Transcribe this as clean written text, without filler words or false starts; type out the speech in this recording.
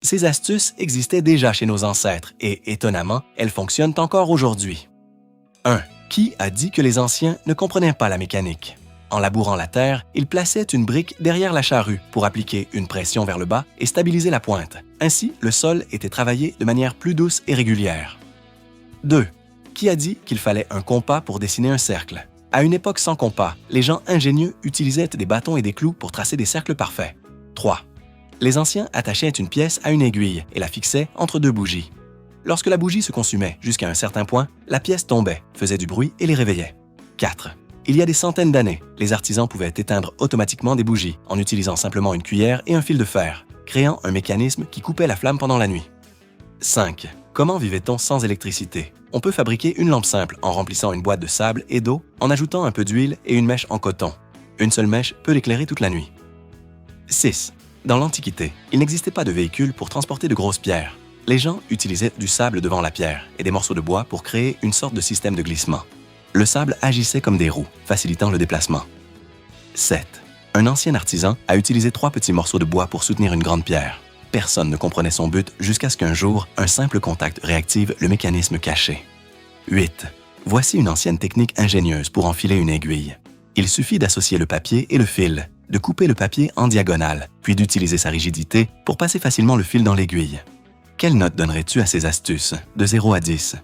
Ces astuces existaient déjà chez nos ancêtres et, étonnamment, elles fonctionnent encore aujourd'hui. 1. Qui a dit que les anciens ne comprenaient pas la mécanique? En labourant la terre, ils plaçaient une brique derrière la charrue pour appliquer une pression vers le bas et stabiliser la pointe. Ainsi, le sol était travaillé de manière plus douce et régulière. 2. Qui a dit qu'il fallait un compas pour dessiner un cercle? À une époque sans compas, les gens ingénieux utilisaient des bâtons et des clous pour tracer des cercles parfaits. 3. Les anciens attachaient une pièce à une aiguille et la fixaient entre deux bougies. Lorsque la bougie se consumait jusqu'à un certain point, la pièce tombait, faisait du bruit et les réveillait. 4. Il y a des centaines d'années, les artisans pouvaient éteindre automatiquement des bougies en utilisant simplement une cuillère et un fil de fer, créant un mécanisme qui coupait la flamme pendant la nuit. 5. Comment vivait-on sans électricité? On peut fabriquer une lampe simple en remplissant une boîte de sable et d'eau, en ajoutant un peu d'huile et une mèche en coton. Une seule mèche peut l'éclairer toute la nuit. 6. Dans l'Antiquité, il n'existait pas de véhicule pour transporter de grosses pierres. Les gens utilisaient du sable devant la pierre et des morceaux de bois pour créer une sorte de système de glissement. Le sable agissait comme des roues, facilitant le déplacement. 7. Un ancien artisan a utilisé 3 petits morceaux de bois pour soutenir une grande pierre. Personne ne comprenait son but jusqu'à ce qu'un jour, un simple contact réactive le mécanisme caché. 8. Voici une ancienne technique ingénieuse pour enfiler une aiguille. Il suffit d'associer le papier et le fil, de couper le papier en diagonale, puis d'utiliser sa rigidité pour passer facilement le fil dans l'aiguille. Quelle note donnerais-tu à ces astuces, de 0 à 10?